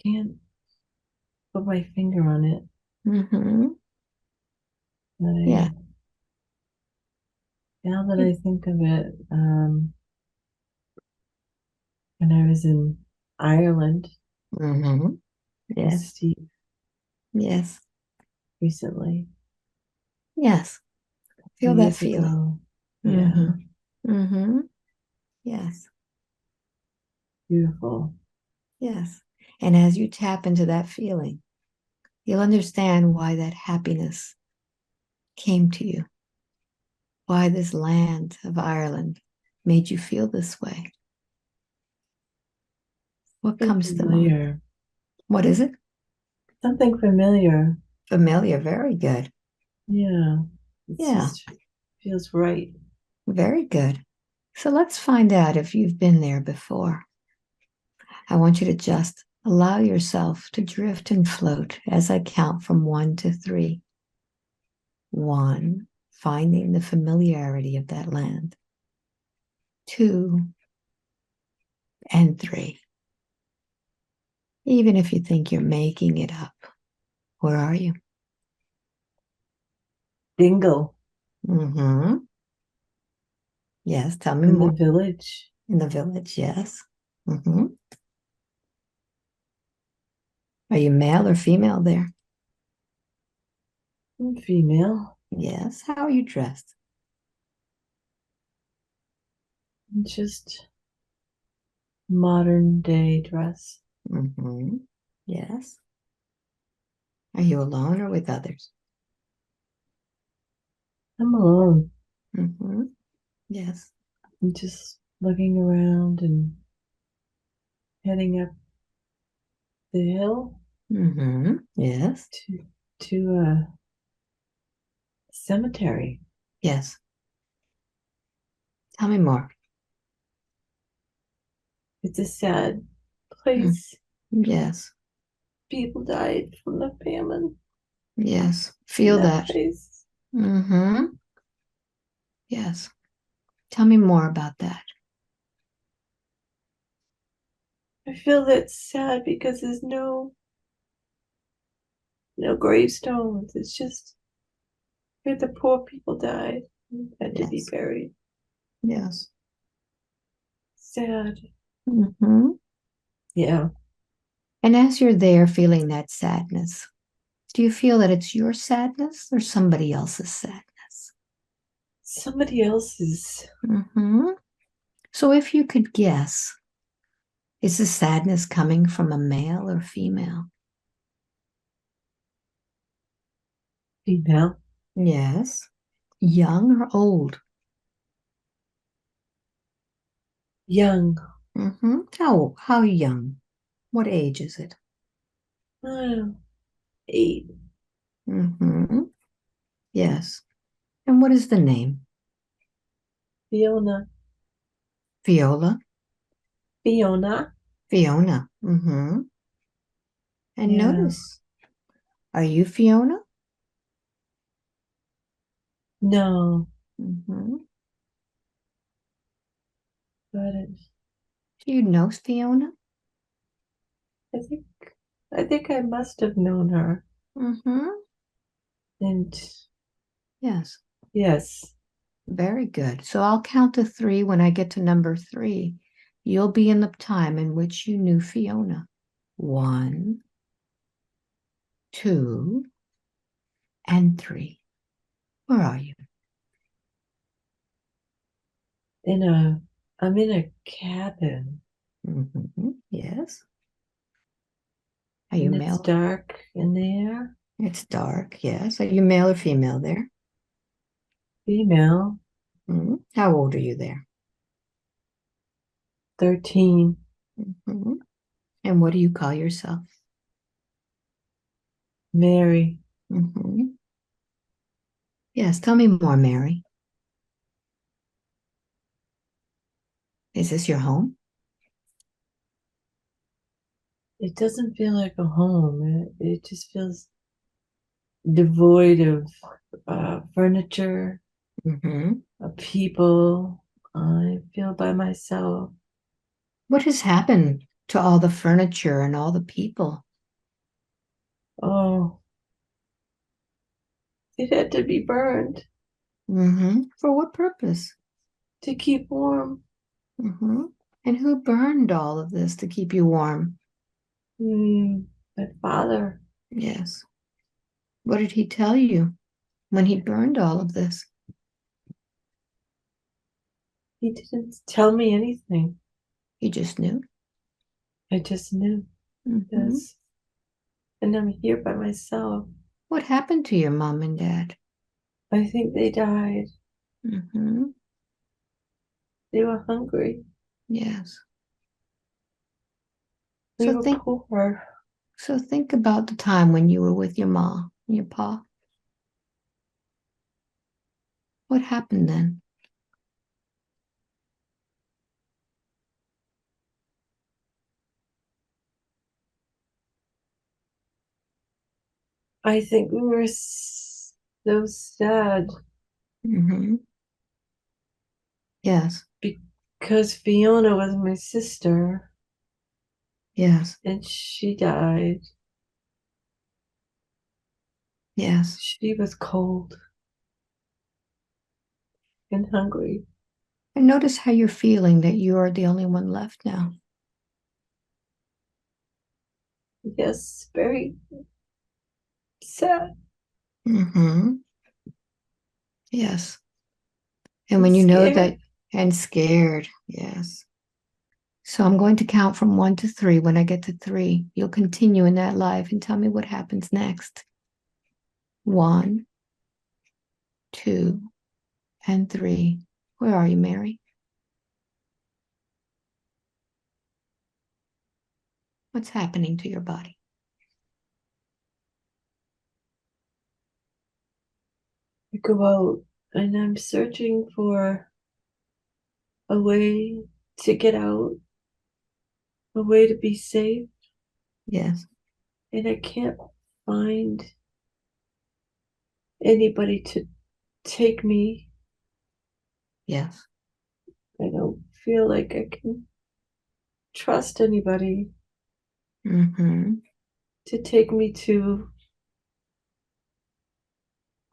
can't put my finger on it. Mm-hmm. But Yeah. now that I think of it, when I was in Ireland Mm-hmm. with Yes. Steve Yes. recently, Yes. Feel that years feeling. ago, Mm-hmm. yeah, Mm-hmm. Yes. beautiful. Yes. And as you tap into that feeling, you'll understand why that happiness came to you, why this land of Ireland made you feel this way. What Something comes to mind? familiar. What is it? Something familiar. Familiar. Very good. Yeah, it Yeah. just feels right. Very good. So let's find out if you've been there before. I want you to just allow yourself to drift and float as I count from 1 to 3. 1, finding the familiarity of that land. 2 and 3. Even if you think you're making it up, where are you? Dingle Mm-hmm. Yes, tell me in the more. village. In the village, yes. Mm-hmm. Are you male or female there? I'm female. Yes. How are you dressed? Just modern day dress. Mm-hmm. Yes. Are you alone or with others? I'm alone. Mm-hmm. Yes. I'm just looking around and heading up the hill Mm-hmm. Yes. to a cemetery. Yes. Tell me more. It's a sad Mm. place. Yes. People died from the famine Yes. in Feel that that. place. Mm-hmm. Yes. Tell me more about that. I feel that's sad because there's no gravestones. It's just where the poor people died and had to be Yes. buried. Yes. Sad. Mm-hmm. Yeah. And as you're there feeling that sadness, do you feel that it's your sadness or somebody else's sadness? Somebody else's Mm-hmm. So if you could guess, is the sadness coming from a male or female? female. Yes. Young or old? Young. Mm-hmm. How young? What age is it? Oh, 8. Mm-hmm. Yes. And what is the name? Fiona. Viola? Fiona. Fiona. Mm-hmm. And Yeah. notice, are you Fiona? No. Mm-hmm. But Do you know Fiona? I think I must have known her. Mm-hmm. And Yes. yes. Very good. So I'll count to 3. When I get to number 3, you'll be in the time in which you knew Fiona. 1, 2, and 3. Where are you? In a I'm in a cabin Mm-hmm. Yes. Are you and it's male? dark in there. It's dark. Yes. Are you male or female there? Female. How old are you there? 13. Mm-hmm. And what do you call yourself? Mary. Mm-hmm. Yes. Tell me more, Mary. Is this your home? It doesn't feel like a home. It just feels devoid of furniture, Mm-hmm. of people. I feel by myself. What has happened? to all the furniture and all the people. Oh, it had to be burned For what purpose? to keep warm. hmm And who burned all of this to keep you warm? My father. Yes. What did he tell you when he burned all of this? He didn't tell me anything. He just knew. I just knew. hmm Yes. And I'm here by myself. What happened to your mom and dad? I think they died. hmm They were hungry. Yes. We So were think poor. so think about the time when you were with your mom and your pa. What happened then? I think we were so sad hmm Yes. because Fiona was my sister Yes. and she died. Yes. She was cold and hungry. And notice how you're feeling that you're the only one left now. Yes, very sad hmm Yes. And and when you know that, scared. and scared, yes. So I'm going to count from 1 to 3. When I get to 3, you'll continue in that life and tell me what happens next. 1, 2, and 3. Where are you, Mary? What's happening to your body? I go out and I'm searching for a way to get out, a way to be safe, Yes, and I can't find anybody to take me. yes. I don't feel like I can trust anybody Mm-hmm. to take me to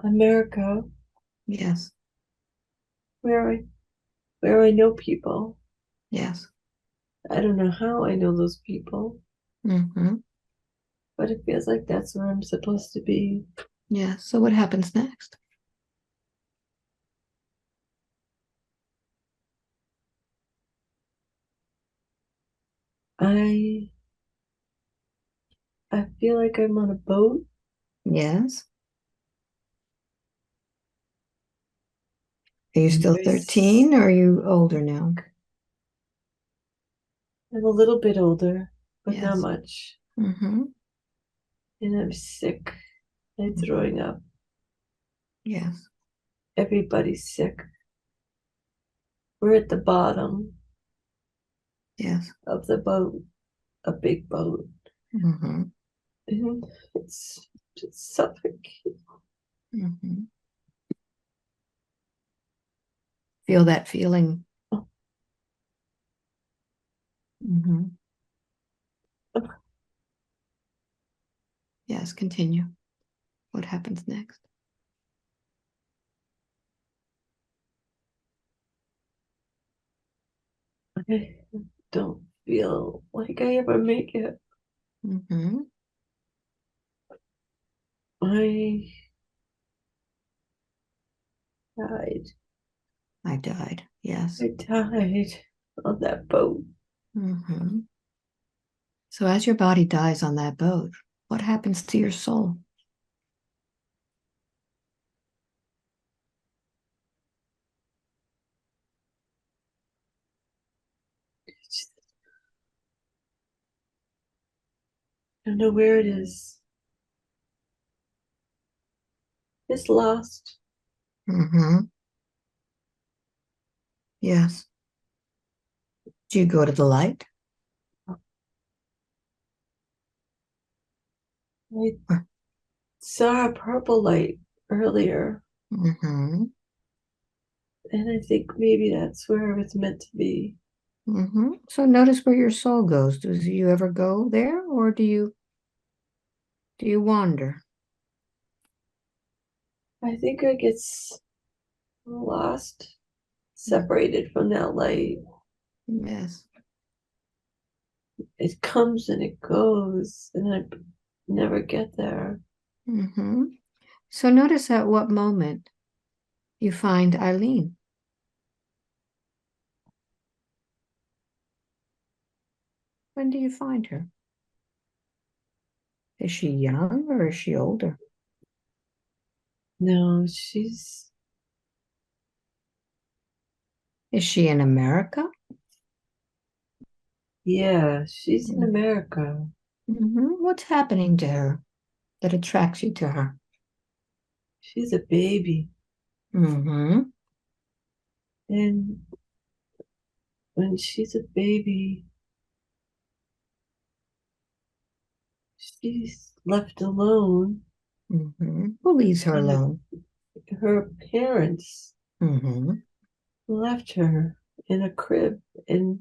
America Yes, where I know people. yes. I don't know how I know those people, Mm-hmm. but it feels like that's where I'm supposed to be. Yes. So what happens next? I I feel like I'm on a boat. Yes. Are you I'm still 13 or are you older now? a little bit older, but not Yes. much. Mm-hmm. And I'm sick. I'm throwing up. Yes. Everybody's sick. We're at the bottom Yes. of the boat, a big boat. Mm-hmm. And it's just suffocating. Mm-hmm. Feel that feeling. Mm-hmm. Yes, continue. What happens next? I don't feel like I ever make it. Mm-hmm. I died. I died. Yes. I died on that boat. Mm-hmm. So as your body dies on that boat, what happens to your soul? I don't know where it is. It's lost. Mm-hmm. Yes. Do you go to the light? I saw a purple light earlier, Mm-hmm. and I think maybe that's where it's meant to be. So notice where your soul goes. Do you ever go there, or do you wander? I think I get lost, separated from that light. Yes. It comes and it goes, and I never get there. hmm So notice at what moment you find Eileen. When do you find her? Is she young or is she older? No, Is she in America? yeah, she's in America. What's happening to her that attracts you to her? She's a baby. Mm-hmm. And when she's a baby, she's left alone. Who leaves her And alone? her parents Mm-hmm. left her in a crib, and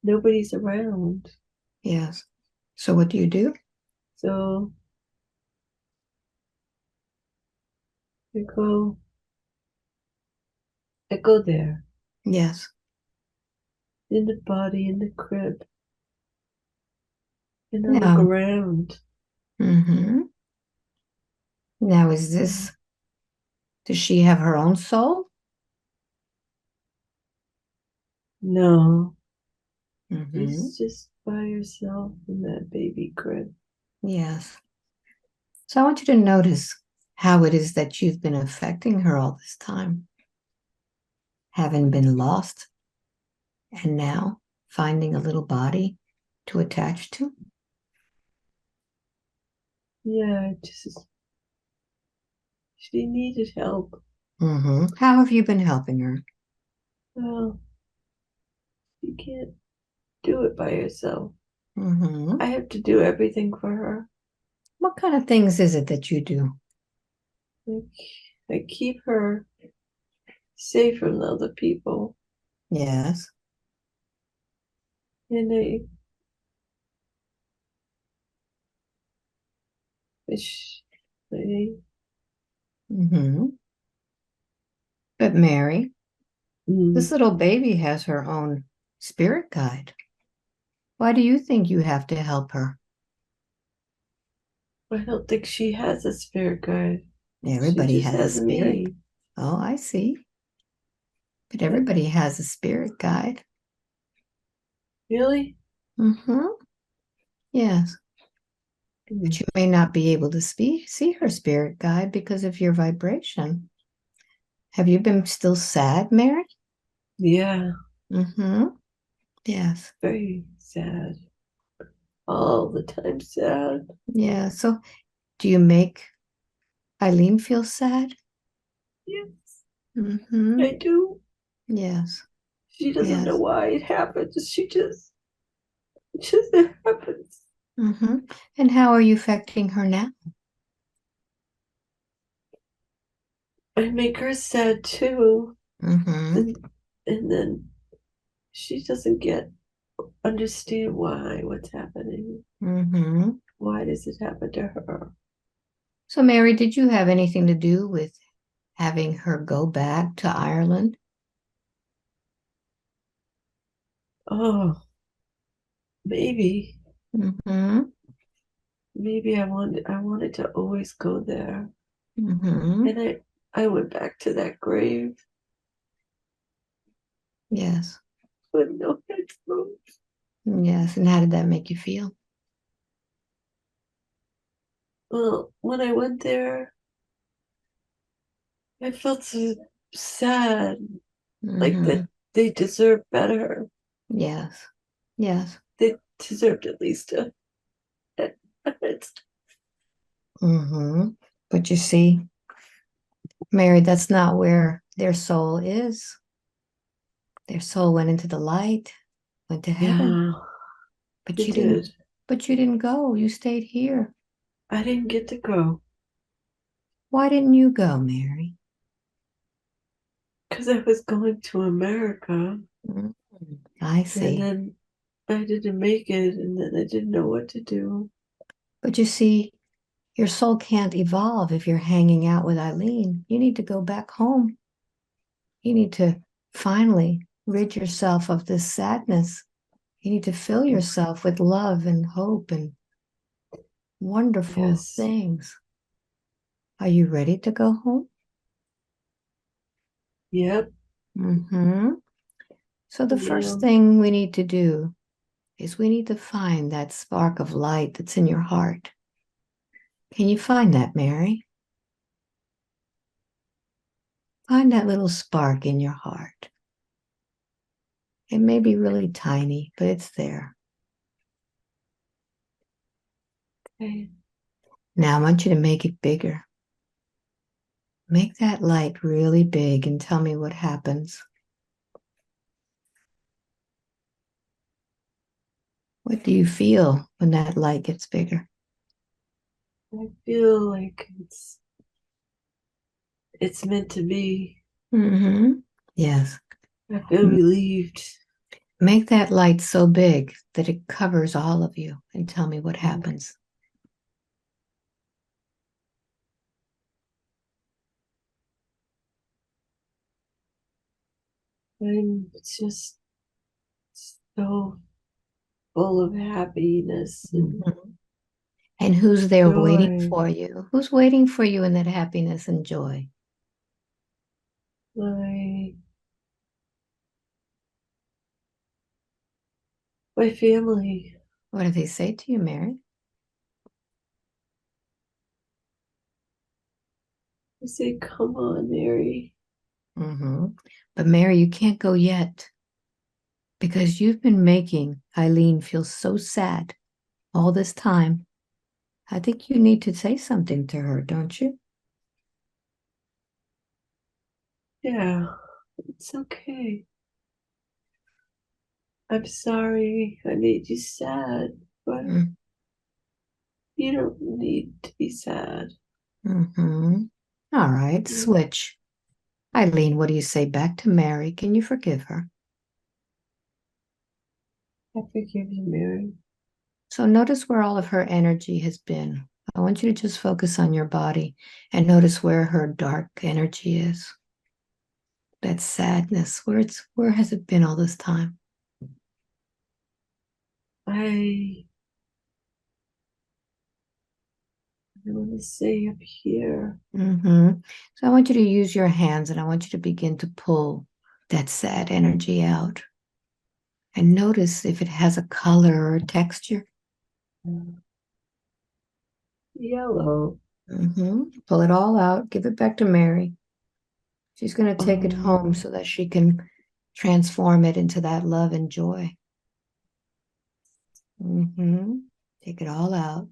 nobody's around. Yes. So what do you do? So I go, I go there Yes. in the body in the crib, and I look Now, around. mm-hmm. Now And does she have her own soul? no, Mm-hmm. she's just by herself in that baby crib. Yes. So I want you to notice how it is that you've been affecting her all this time, having been lost and now finding a little body to attach to. Yeah, she needed help. How have you been helping her? Well, you can't do it by yourself. Mm-hmm. I have to do everything for her. What kind of things is it that you do? Like, I keep her safe from other people, Yes. and I, I Mm-hmm. But Mary, this mm, little baby has her own spirit guide. Why do you think you have to help her? I don't think she has a spirit guide. She Everybody just has a has spirit. me. Oh, I see. But But everybody has a spirit guide. really, Mm-hmm. Yes. But mm, you may not be able to see her spirit guide because of your vibration. Have you been still sad, Mary? yeah, Mm-hmm. Yes. very sad. All the time sad. Yeah. So do you make Eileen feel sad? Yes, Mm-hmm. I do. Yes. She doesn't know Yes. why it happens. It just it happens. Mm-hmm. And how are you affecting her now? I make her sad too, Mm-hmm. and and then she doesn't get understand what's happening. Mm-hmm. Why does it happen to her? So, Mary, did you have anything to do with having her go back to Ireland? Oh, maybe Mm-hmm. maybe I wanted to always go there, Mm-hmm. and I went back to that grave Yes. with no headphones. Yes. And how did that make you feel? Well, when I went there, I felt so sad, like Mm-hmm. that they deserve better. Yes. Yes. They deserved at least a, it's, Mm-hmm. But you see, Mary, that's not where their soul is. Their soul went into the light, went to heaven. yeah, But it you didn't, did. but you didn't go. You stayed here. I didn't get to go Why didn't you go, Mary? because I was going to America. Mhm. I And see. then I didn't make it, and then I didn't know what to do. But you see, your soul can't evolve if you're hanging out with Eileen. You need to go back home. You need to finally rid yourself of this sadness. You need to fill yourself with love and hope and wonderful Yes. things. Are you ready to go home? Yep. Mm-hmm. So the first Yeah. thing we need to do is we need to find that spark of light that's in your heart. Can you find that, Mary? Find that little spark in your heart. It may be really tiny, but it's there. Okay. Now I want you to make it bigger. Make that light really big and tell me what happens. What do you feel when that light gets bigger? I feel like it's meant to be. Mm-hmm. Yes. I feel relieved. Make that light so big that it covers all of you and tell me what Mm. happens. I'm just so full of happiness and Mhm. And who's there waiting joy. for you? Who's waiting for you in that happiness and joy? My my family. What do they say to you, Mary? I say, come on, Mary. Mm-hmm. But Mary, you can't go yet because you've been making Eileen feel so sad all this time. I think you need to say something to her, don't you? Yeah, it's okay. I'm sorry I made you sad, but you don't need to be sad. Mm-hmm. All right, Mm, switch. Eileen, what do you say back to Mary? Can you forgive her? I forgive you, Mary. So notice where all of her energy has been. I want you to just focus on your body and notice where her dark energy is. That sadness, where has it been all this time? I want to say up here. Mm-hmm. So I want you to use your hands and I want you to begin to pull that sad energy out and notice if it has a color or texture. Yellow. Mm-hmm. Pull it all out, give it back to Mary. She's going to take it home Um, so that she can transform it into that love and joy. Mm-hmm. Take it all out.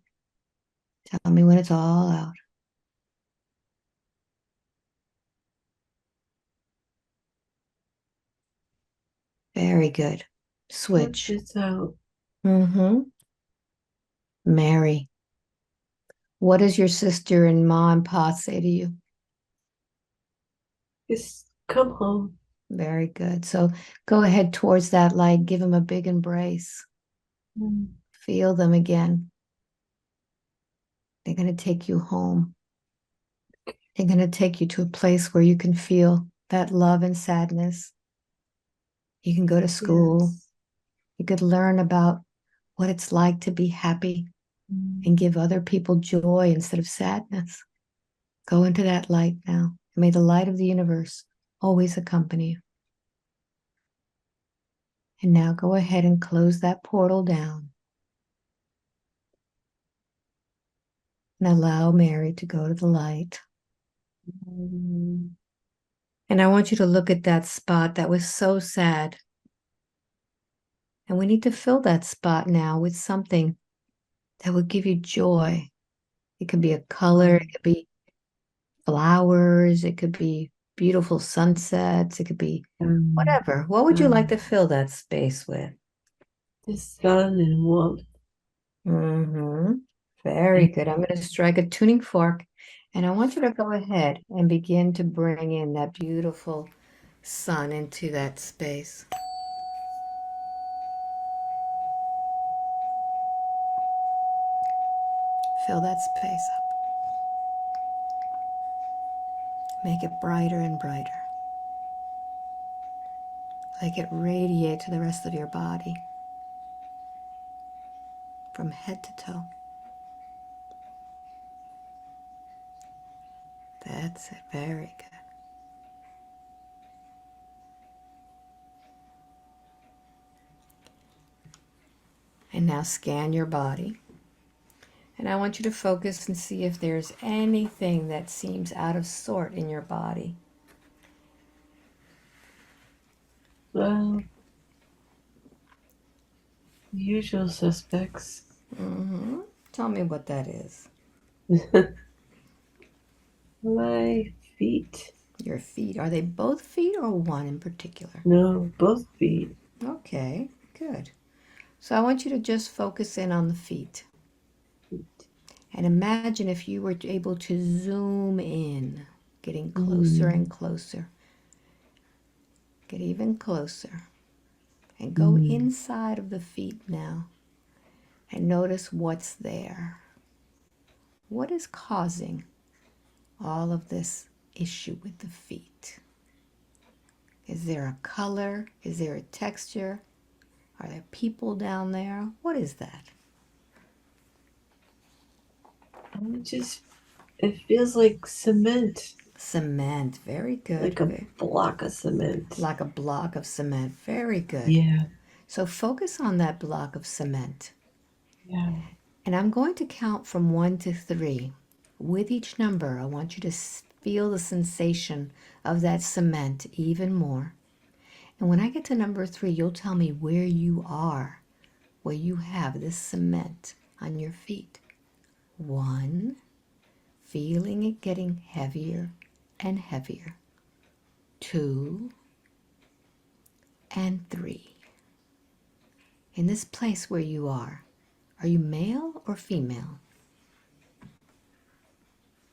Tell me when it's all out. Very good. yep, Switch. it's out. Mm-hmm. Mary, what does your sister and ma and pa say to you? Just come home. Very good. So go ahead towards that light. Give them a big embrace. Mm, Feel them again. They're going to take you home. They're going to take you to a place where you can feel that love and sadness. You can go to school. yes. You could learn about what it's like to be happy Mm, and give other people joy instead of sadness. Go into that light now. May the light of the universe always accompany you. And now go ahead and close that portal down and allow Mary to go to the light. mm, And I want you to look at that spot that was so sad. And we need to fill that spot now with something that would give you joy. It could be a color, it could be flowers, it could be beautiful sunsets, it could be um, whatever. What would you like to fill that space with? the sun and warmth. Mm-hmm. Very good. I'm going to strike a tuning fork and I want you to go ahead and begin to bring in that beautiful sun into that space. Fill that space up. Make it brighter and brighter. Like it radiate to the rest of your body from head to toe. That's it. Very good. And now scan your body. And I want you to focus and see if there's anything that seems out of sort in your body. Well, the usual suspects. Tell me what that is. My feet. Your feet. Are they both feet or one in particular? No, both feet. Okay, good. So I want you to just focus in on the feet. And imagine if you were able to zoom in, getting closer and closer. Get even closer. And go inside of the feet now. And notice what's there. What is causing all of this issue with the feet? Is there a color? Is there a texture? Are there people down there? What is that? It feels like cement. Cement. Very good. Like a block of cement. Like a block of cement. Very good. Yeah. So focus on that block of cement. Yeah. And I'm going to count from 1 to 3. With each number, I want you to feel the sensation of that cement even more. And when I get to number 3, you'll tell me where you are, where you have this cement on your feet. 1, feeling it getting heavier and heavier. 2, and 3. In this place where you are you male or female?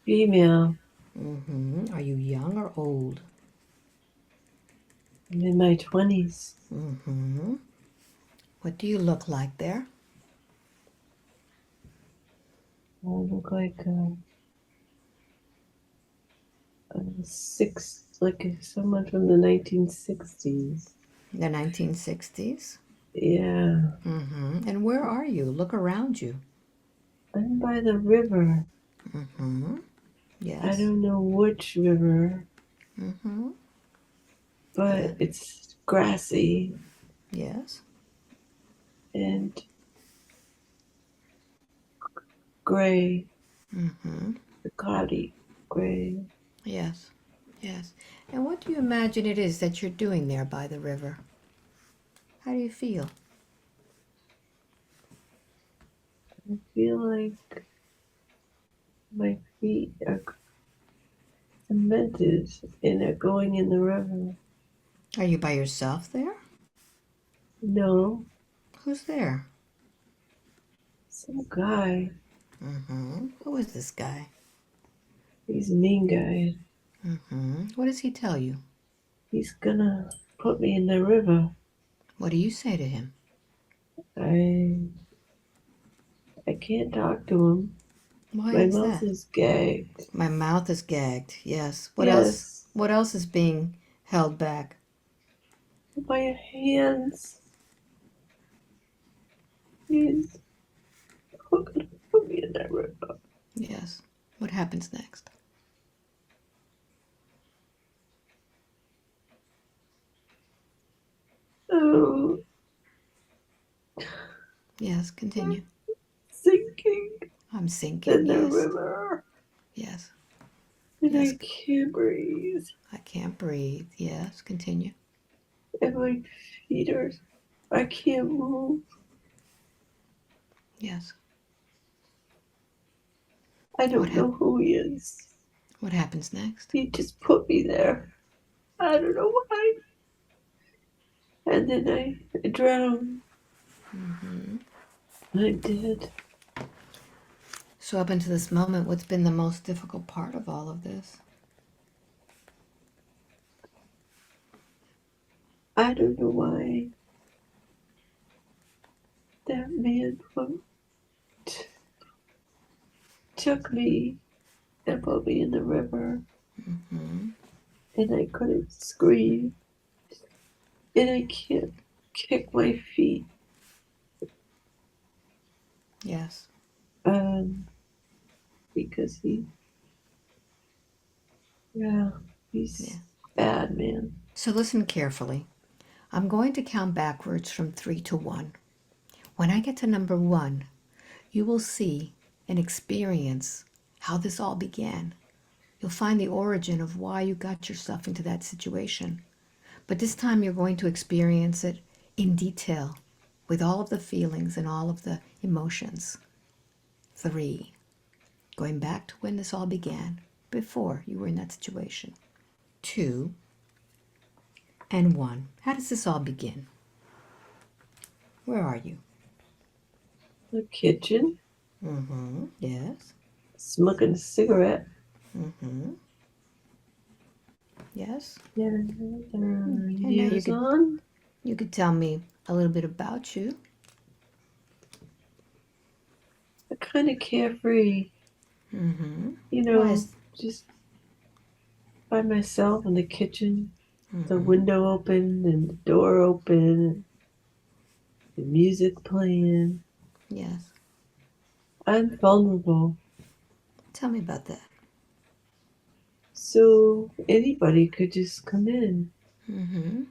Female. Are you young or old? I'm in my 20s. What do you look like there? I look like someone from the 1960s. The 1960s? Yeah. And where are you? Look around you. I'm by the river. Yes. I don't know which river. But Yeah. it's grassy. Yes. And gray. The cloudy gray. Yes. Yes. And what do you imagine it is that you're doing there by the river? How do you feel? I feel like my feet are cemented and are going in the river. Are you by yourself there? No, Who's there? some guy. Who is this guy? He's a mean guy. What does he tell you? He's gonna put me in the river. What do you say to him? I can't talk to him. Why My is mouth that? is gagged. My mouth is gagged. Yes. What else? Yes. What else is being held back? My hands. He's gonna put me in that river. Yes. What happens next? Oh, Yes, continue. sinking I'm sinking. in the Yes. river. Yes. And Yes. I can't breathe. I can't breathe. Yes, continue. And my feet are, I can't move. Yes. I don't know who he is. What happens next? He just put me there. I don't know why. And then I drowned. I did. So up until this moment, what's been the most difficult part of all of this? I don't know why that man took me and put me in the river, Mm-hmm. and I couldn't scream, and I can't kick my feet. Yes. Um, because yeah, Yeah. he's bad, man. So listen carefully. I'm going to count backwards from 3 to 1. When I get to number 1, you will see and experience how this all began. You'll find the origin of why you got yourself into that situation. But this time you're going to experience it in detail with all of the feelings and all of the emotions. 3, going back to when this all began, before you were in that situation. 2 and 1. How does this all begin? Where are you? The kitchen, Mm-hmm. Yes. smoking a cigarette. Mm-hmm. Yes. Yeah, And now years on. you could tell me a little bit about you. I kind of carefree, Mm-hmm. you Why know, is just by myself in the kitchen, the mm-hmm. window open and the door open, and the music playing. Yes. I'm vulnerable, Tell me about that. so anybody could just come in, Mm-hmm.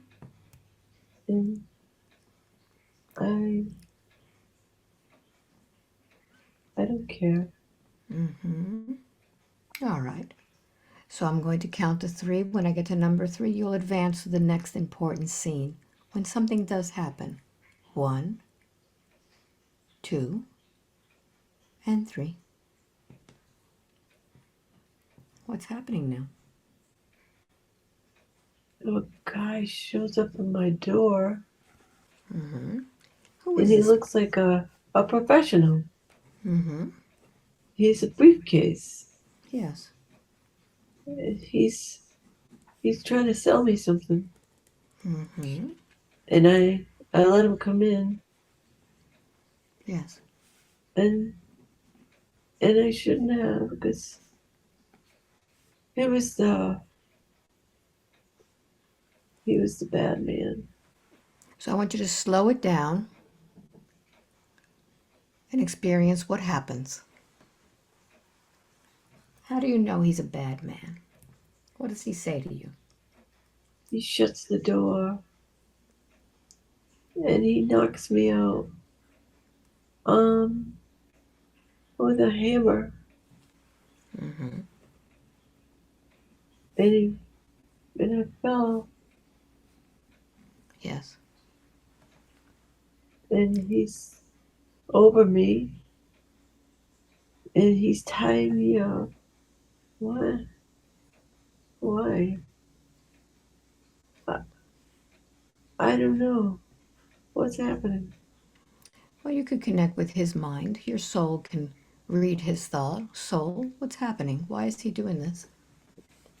and I I don't care. Mm-hmm. All right. So I'm going to count to 3. When I get to number 3, you'll advance to the next important scene. When something does happen. 1, 2, and 3. What's happening now? A guy shows up at my door, Mm-hmm. Who and is he this? looks like a professional. Mm-hmm. He's a briefcase. Yes. He's trying to sell me something, Mm-hmm. and I let him come in, Yes. and I shouldn't have, because it was the he was the bad man. So I want you to slow it down and experience what happens. How do you know he's a bad man? What does he say to you? He shuts the door, and he knocks me out um with a hammer, Mm-hmm. and I fell, Yes. and he's over me, and he's tying me up. What? Why? I, I don't know what's happening. Well, you could connect with his mind. Your soul can read his thought. Soul, what's happening? Why is he doing this?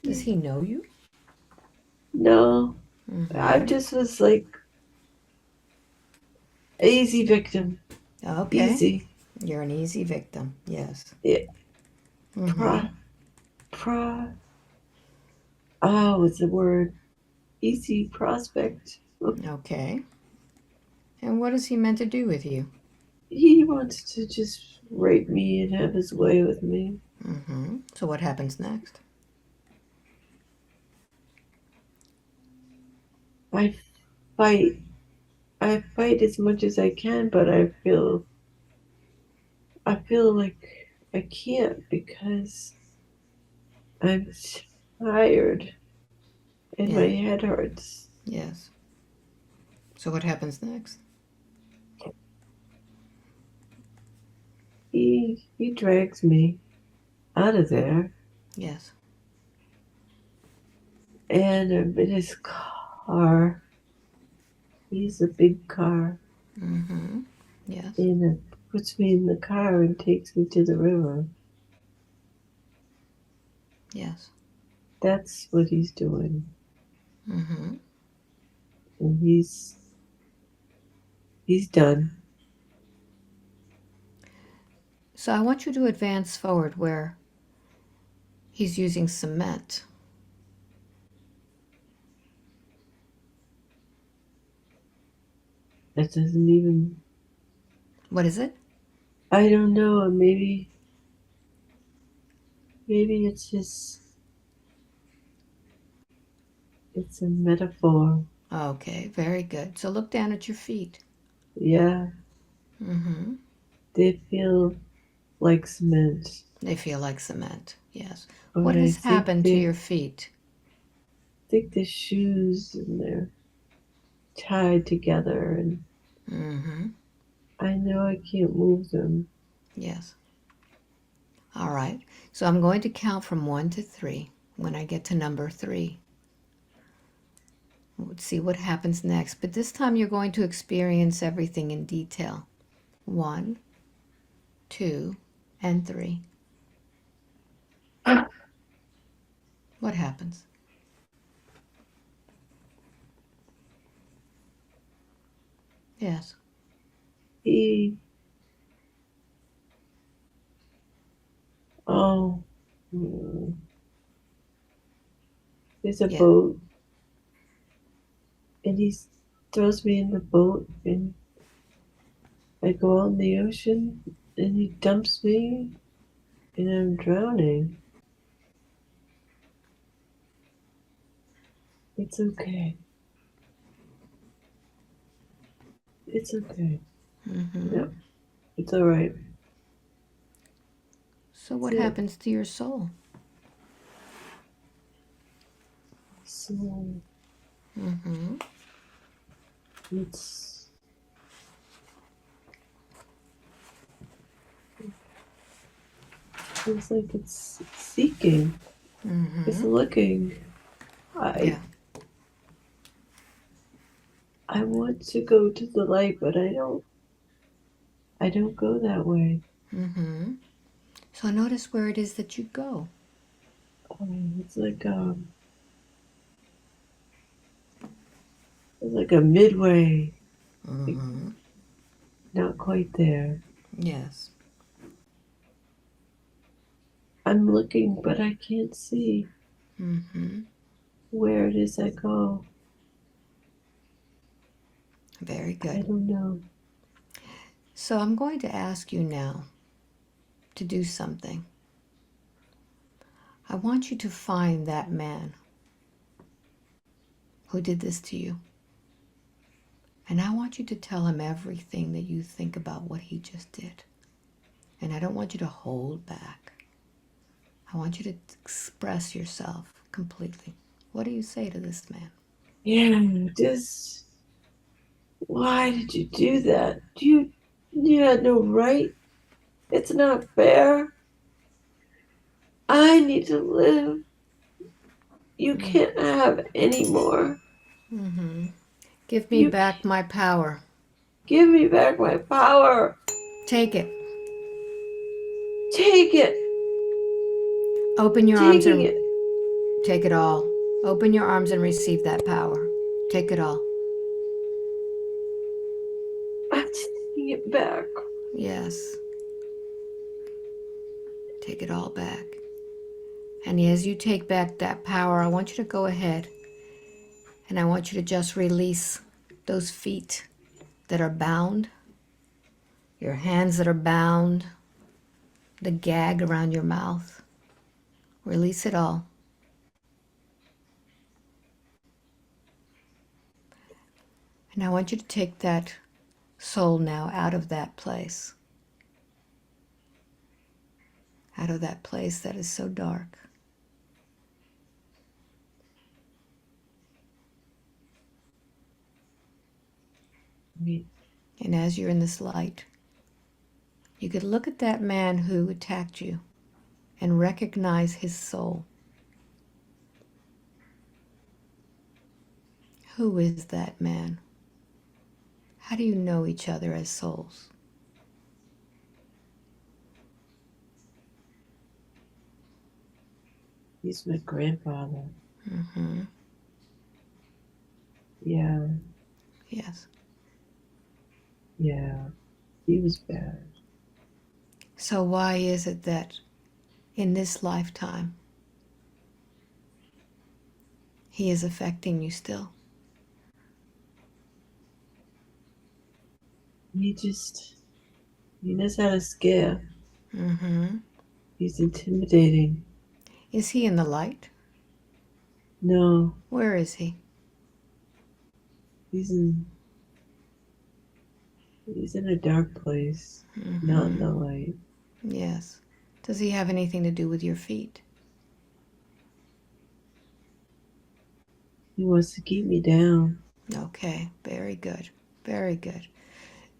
Does he know you? No, I Mm-hmm. just was like easy victim. Okay. Easy. You're an easy victim. Yes. Yeah. Mm-hmm. Pro, pro. Oh, what's the word? Easy prospect. Okay. And what is he meant to do with you? He wants to just rape me and have his way with me. Mm-hmm. So what happens next? I fight. I fight as much as I can, but I feel like I can't, because I'm tired and my Yeah. head hurts. Yes. So what happens next? He drags me out of there, Yes. and I'm in his car. He's a big car, Mm-hmm. Yes. and puts me in the car and takes me to the river. Yes. That's what he's doing, Mm-hmm. and he's done. So I want you to advance forward where he's using cement. That doesn't even. What is it? I don't know. Maybe it's just. It's a metaphor. Okay, very good. So look down at your feet. Yeah, Mm-hmm. they feel like cement, They feel like cement. Yes. but What I has think happened to they your feet? think the shoes and they're tied together, and Mm-hmm. I know I can't move them. Yes. All right. So I'm going to count from 1 to 3. When I get to number 3, we'll see what happens next. But this time you're going to experience everything in detail. 1, 2, and 3. What happens? Yes. He, oh, mm, there's a Yeah. boat, and throws me in the boat, and I go out in the ocean, and he dumps me, and I'm drowning. It's okay. It's okay. Mm-hmm. No, it's all right. So It's what it. happens to your soul? So Mm-hmm. it's feels like it's seeking. It's Mm-hmm. looking. Yeah. I want to go to the light, but I don't go that way. Mm-hmm. So notice where it is that you go. It's like a midway, like Mm-hmm. not quite there. Yes. I'm looking, but I can't see Mm-hmm. where it is I go. Very I good. don't know. So I'm going to ask you now to do something. I want you to find that man who did this to you. And I want you to tell him everything that you think about what he just did. And I don't want you to hold back. I want you to express yourself completely. What do you say to this man? Yeah, just why did you do that? You had no right. It's not fair. I need to live. You can't have any more. Mm-hmm. Give me You back my power. give me back my power. Take it. Take it. Open your arms Taking and it. take it all. Open your arms and receive that power. Take it all. I'm taking it back. Yes. Take it all back. And as you take back that power, I want you to go ahead and I want you to just release those feet that are bound, your hands that are bound, the gag around your mouth. Release it all. And I want you to take that soul now out of that place, out of that place that is so dark. Me. And as you're in this light, you could look at that man who attacked you and recognize his soul. Who is that man? How do you know each other as souls? He's my grandfather. Mm-hmm. Yeah, Yes. yeah. He was bad. So why is it that in this lifetime he is affecting you still? He knows how to scare. Mm-hmm. He's intimidating. Is he in the light? No, Where is he? he's in he's in a dark place, not in Mm-hmm. the light. Yes. Does he have anything to do with your feet? He wants to keep me down. Okay, very good. Very good.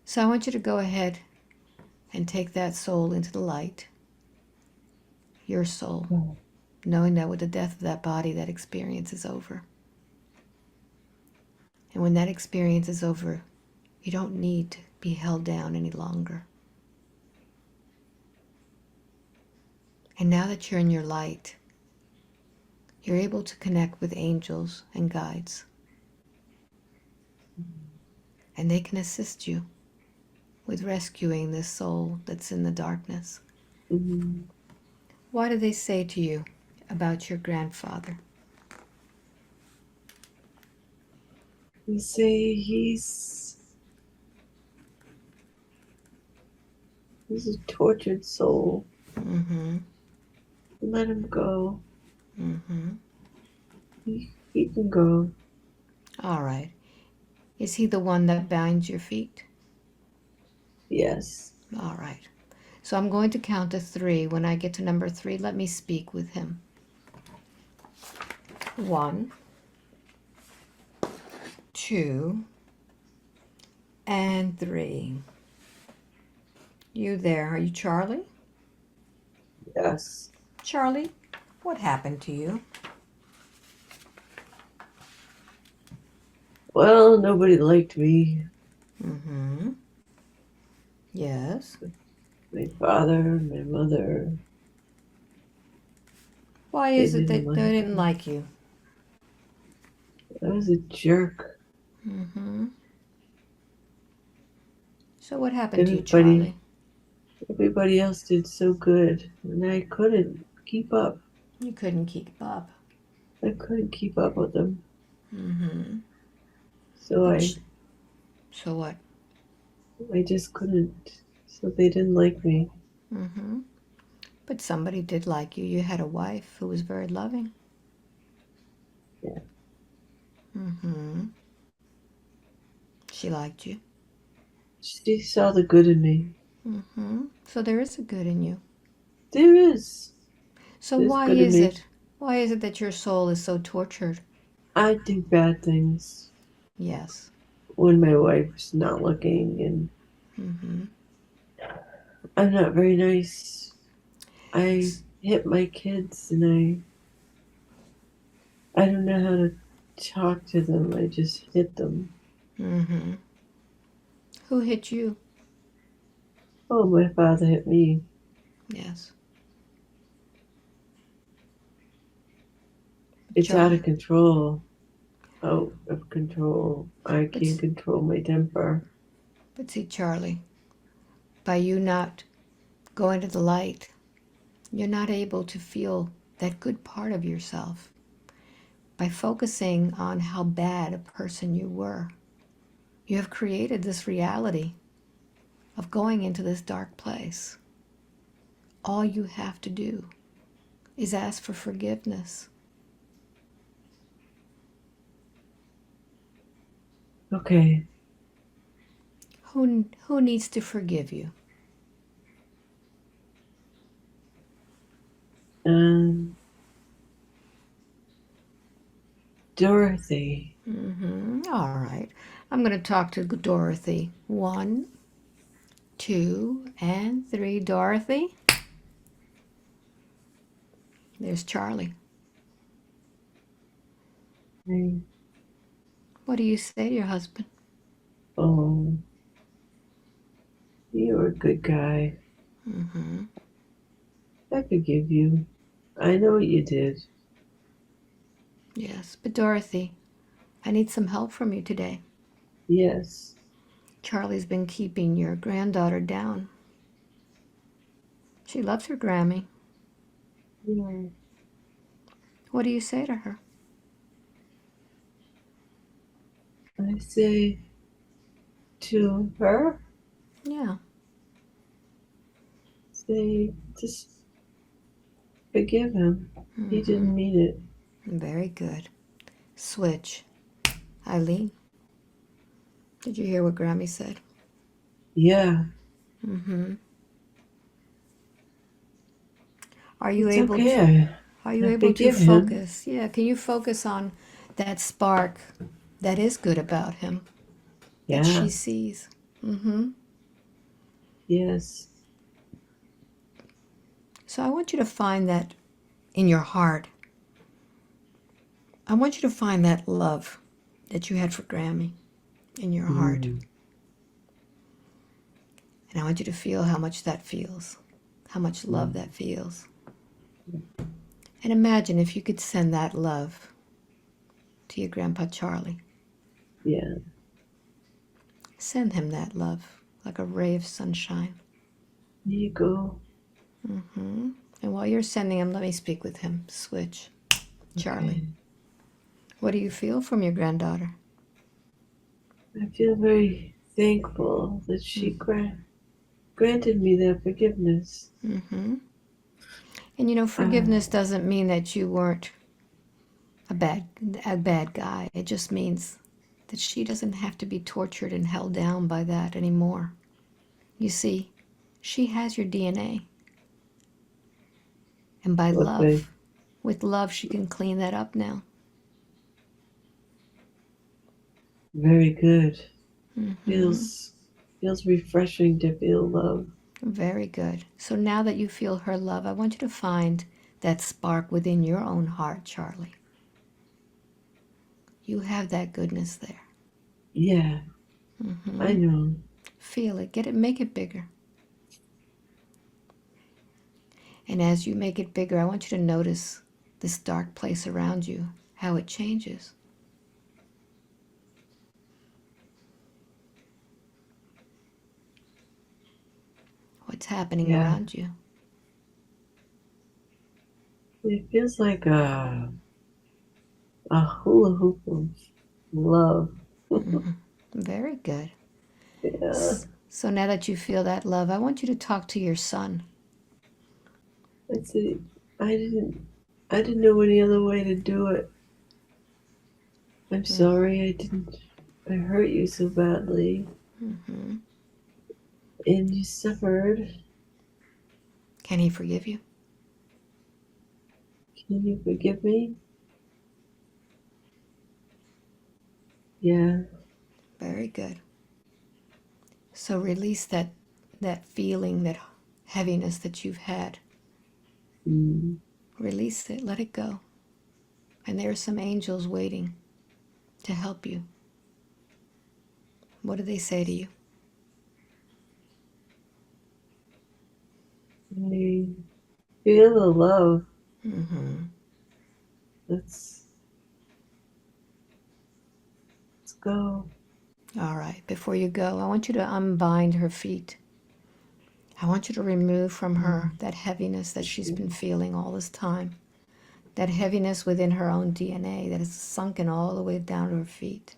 So I want you to go ahead and take that soul into the light, your soul, Oh. knowing that with the death of that body, that experience is over. And when that experience is over, you don't need to be held down any longer. And now that you're in your light, you're able to connect with angels and guides. And they can assist you with rescuing this soul that's in the darkness. Mm-hmm. What do they say to you about your grandfather? They say he's a tortured soul. Mm-hmm. Let him go. Mm-hmm. He can go. All right. Is he the one that binds your feet? Yes. All right. So I'm going to count to 3. When I get to number 3, let me speak with him. 1, 2, and 3. You there? Are you Charlie? Yes. Charlie, what happened to you? Well, nobody liked me. Mm-hmm. Yes. My father, my mother, Why they is it didn't that they like didn't me. like you? I was a jerk. Mm-hmm. So what happened to you, Everybody Charlie? everybody else did so good, and I couldn't keep up. You couldn't keep up. I couldn't keep up with them. Mm-hmm. So But I so what? I just couldn't. So they didn't like me. Mm-hmm. But somebody did like you. You had a wife who was very loving. Yeah. Mm-hmm. She liked you. She saw the good in me. Mm-hmm. So there is a good in you. There is. So There's why good in is me. it? Why is it that your soul is so tortured? I do bad things Yes. when my wife's not looking, and Mm-hmm. I'm not very nice. I hit my kids, and I don't know how to talk to them. I just hit them. Mm-hmm. Who hit you? Oh, my father hit me. Yes. It's out of Charlie. control. Out of control. I can't But control my temper. but see, Charlie, by you not going to the light, you're not able to feel that good part of yourself. By focusing on how bad a person you were, you have created this reality of going into this dark place. All you have to do is ask for forgiveness. Okay. Who needs to forgive you? Um, Dorothy. Mm-hmm. All right. I'm going to talk to Dorothy. 1, 2, and 3. Dorothy. There's Charlie. I, What do you say to your husband? oh, you were a good guy. Mm-hmm. I forgive you. I know what you did. Yes, but Dorothy, I need some help from you today. Yes. Charlie's been keeping your granddaughter down. She loves her Grammy. Yeah. What do you say to her? I say to her, Yeah. say, just forgive him. He Mm-hmm. didn't mean it. Very good. Switch. Eileen, did you hear what Grammy said? Yeah, Mm-hmm. Are you it's able to okay. are you I able to forgive him. focus? Yeah, can you focus on that spark that is good about him that she Yeah, sees? Mm-hmm. yes. So I want you to find that in your heart. I want you to find that love that you had for Grammy in your heart. Mm, And I want you to feel how much that feels, how much love mm, that feels. And imagine if you could send that love to your Grandpa Charlie. yeah, Send him that love like a ray of sunshine. there you go. Mm-hmm. And while you're sending him, let me speak with him. Switch. Charlie, Okay. what do you feel from your granddaughter? I feel very thankful that she granted me that forgiveness. Mm-hmm. And you know, Uh, forgiveness doesn't mean that you weren't a bad a bad guy. It just means that she doesn't have to be tortured and held down by that anymore. You see, she has your DNA. And by okay, love, with love, she can clean that up now. very good. Mm-hmm. Feels refreshing to feel love. Very good. So now that you feel her love, I want you to find that spark within your own heart, Charlie. You have that goodness there. Yeah, I Mm-hmm. know. Feel it. Get it. Make it bigger. And as you make it bigger, I want you to notice this dark place around you, how it changes. What's happening Yeah, around you. it feels like a hula hoop of love. Mm-hmm. Very good. Yeah, So now that you feel that love, I want you to talk to your son. I see. I didn't. I didn't know any other way to do it. I'm sorry. I didn't. I hurt you so badly, Mm-hmm. and you suffered. Can he forgive you? Can you forgive me? Yeah. Very good. So release that feeling, that heaviness that you've had. Mm. Release it. Let it go. And there are some angels waiting to help you. What do they say to you? I feel the love. Mm-hmm. Let's let's go. All right. Before you go, I want you to unbind her feet. I want you to remove from her Mm. that heaviness that she's been feeling all this time. That heaviness within her own DNA that is sunken all the way down to her feet.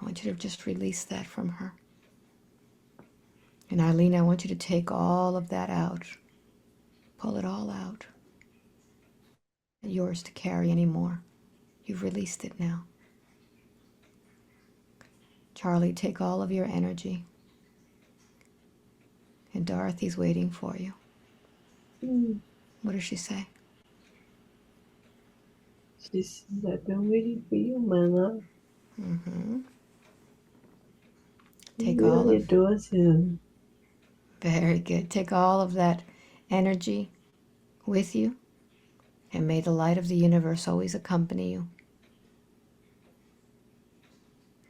I want you to just release that from her. And Eileen, I want you to take all of that out. Pull it all out. Not yours to carry anymore. You've released it now. Charlie, take all of your energy. And Dorothy's waiting for you. Mm. What does she say? She said, "I've been waiting for you, my love." Mm-hmm. He Take all really of, adores him. very good. Take all of that energy with you, and may the light of the universe always accompany you.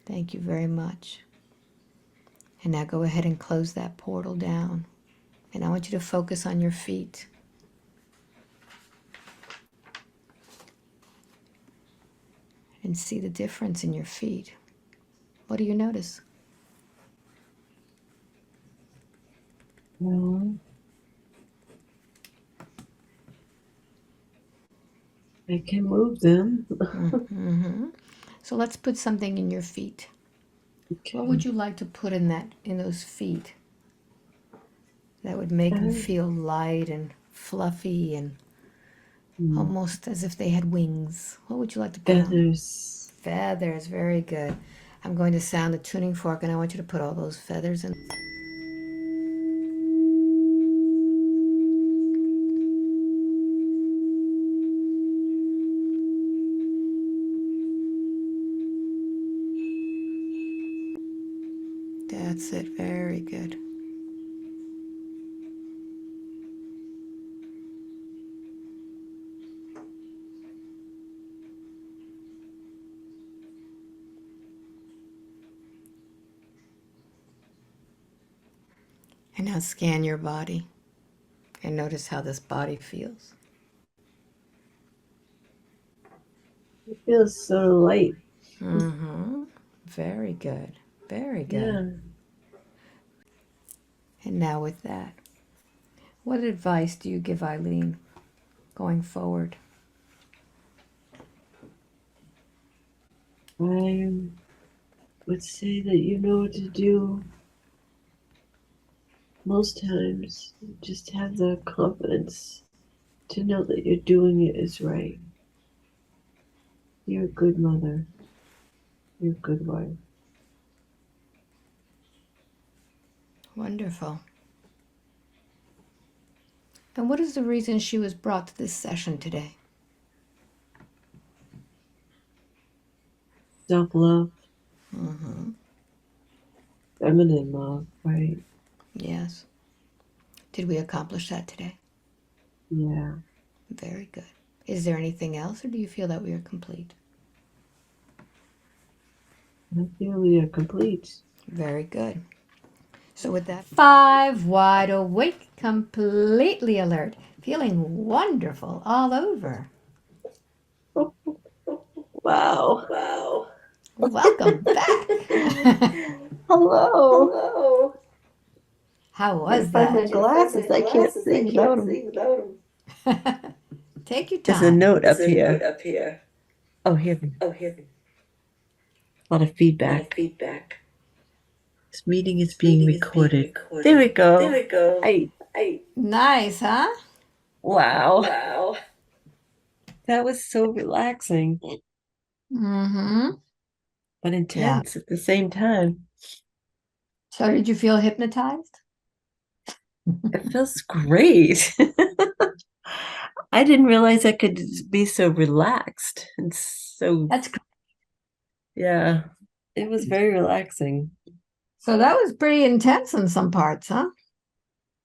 Thank you very much. And now go ahead and close that portal down. And I want you to focus on your feet and see the difference in your feet. What do you notice? Well, I can move them. Mm-hmm. So let's put something in your feet. What would Okay. you like to put in those feet that would make them Uh, feel light and fluffy and hmm, almost as if they had wings? What would you like to put on them? feathers. Feathers, very good. I'm going to sound the tuning fork and I want you to put all those feathers in. That's it, very good. And now scan your body and notice how this body feels. It feels so light. Mm-hmm. Very good. Very good. Yeah. And now with that, what advice do you give Eileen going forward? I would say that you know what to do most times. Just have the confidence to know that you're doing it is right. You're a good mother. You're a good wife. Wonderful. And what is the reason she was brought to this session today? Self love, Mm-hmm. feminine love, right? Yes. Did we accomplish that today? Yeah. Very good. Is there anything else, or do you feel that we are complete? I feel we are complete. Very good. So with that, 5, wide awake, completely alert, feeling wonderful all over. Wow. Wow. Welcome back. Hello. Hello. How I gotta was find my that? glasses. I can't see I without can't them. see without them. Take your There's a time. note There's up a note here. up here. Oh, here. Oh, here. A lot of A lot of feedback. feedback. This meeting is This being meeting is being recorded. There recorded. we There go. we go. I Nice, huh? wow. Wow. That was so relaxing, Mm-hmm. but Yeah. intense at the same time. So did you feel hypnotized? It feels great. I didn't realize I could be so relaxed and so, That's yeah, it was very relaxing. so that was pretty intense in some parts, huh?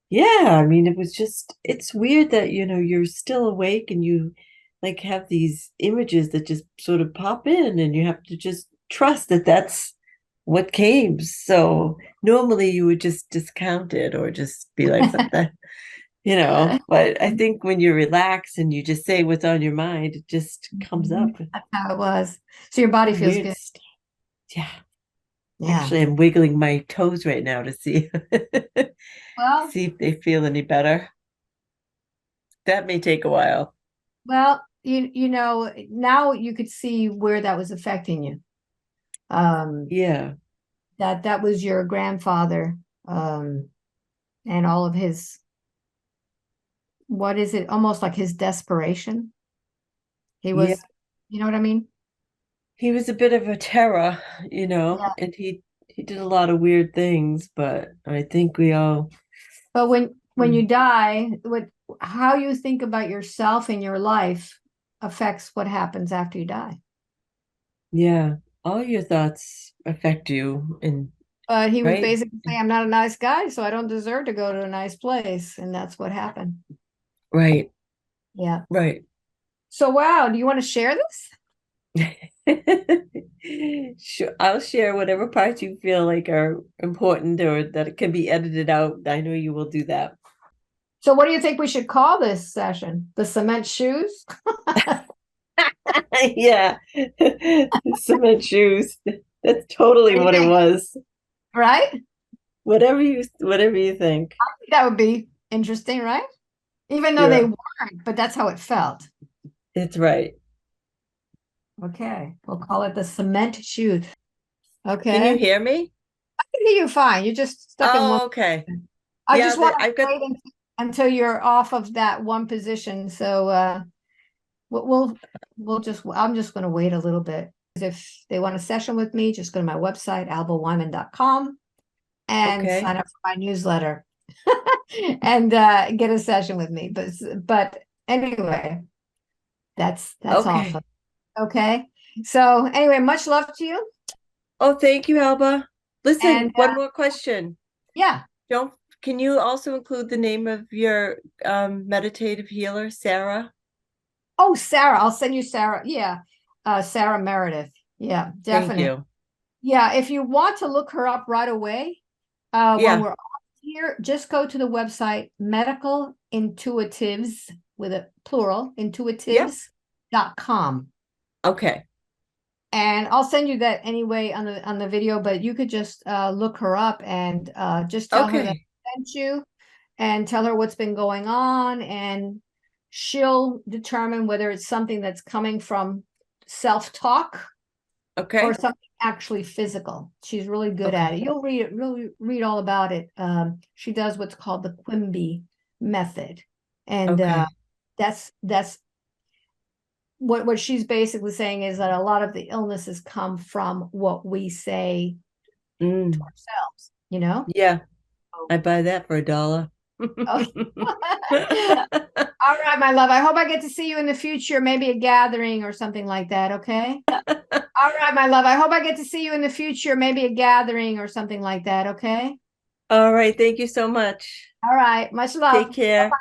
Yeah, I mean, it was just, it's weird that, you're still awake and you like have these images that just sort of pop in and you have to just trust that that's what came. So normally you would just discount it or just be like, what the, but I think when you're relaxed and you just say what's on your mind, it just comes up. Mhm. That's how it was. So your body feels Weird good. stuff. Yeah. Yeah. Actually, I'm wiggling my toes right now to see Well, see if they feel any better. That may take a while. you know, now you could see where that was affecting you. Um, Yeah. that was your grandfather, um, and all of his, what is it? Almost like his desperation. He Yeah. was, you know what I mean? He was a bit of a terror, Yeah. and he did a lot of weird things, but I think we all But when you mm, die, what how you think about yourself and your life affects what happens after you die. yeah, all your thoughts affect you and But he was right? basically saying, I'm not a nice guy, so I don't deserve to go to a nice place. And that's what happened. Right. Yeah. Right. So, wow, do you want to share this? Sure, I'll share whatever parts you feel like are important or that it can be edited out. I know you will do that. So, what do you think we should call this session? The cement shoes? Yeah. Cement shoes. That's totally What do you what it think? was. Right? Whatever you think. That would be interesting, right? Even though they Sure. weren't, but that's how it felt. It's right. Okay, we'll call it the cement shoot. Can you Okay, hear me? I can hear you fine. You're just stuck in one. Oh, okay. I Yeah, just want I've to got wait until you're off of that one position. So we'll we'll just I'm just going to wait a little bit. If they want a session with me, just go to my website, albaweinman.com, and okay. sign up for my newsletter and get a session with me. But anyway, that's all. Okay. Okay. So anyway, much love to you. Oh, thank you, Alba. And Listen, one more question. yeah. Don't, can you also include the name of your meditative healer, Sarah? Oh, Sarah, I'll send you Sarah. Yeah. Sarah Meredith. Yeah, Thank definitely. you. Yeah, if you want to look her up right away, when Yeah. we're off here, just go to the website medical intuitives with a plural, Yep. intuitives.com. Okay. And I'll send you that anyway on the video, but you could just look her up and just tell her that Okay. I sent you and tell her what's been going on, and she'll determine whether it's something that's coming from self-talk or Okay. something actually physical. She's really good at Okay. it. You'll read it, really read all about it. She does what's called the Quimby method. And Okay. that's what she's basically saying is that a lot of the illnesses come from what we say to Mm. ourselves, you know? Yeah, Oh, I buy that for $1. oh. All right, my love. I hope I get to see you in the future, maybe a gathering or something like that, okay? All right, my love. I hope I get to see you in the future, maybe a gathering or something like that, okay? All right. Thank you so much. All right, much love. Take care.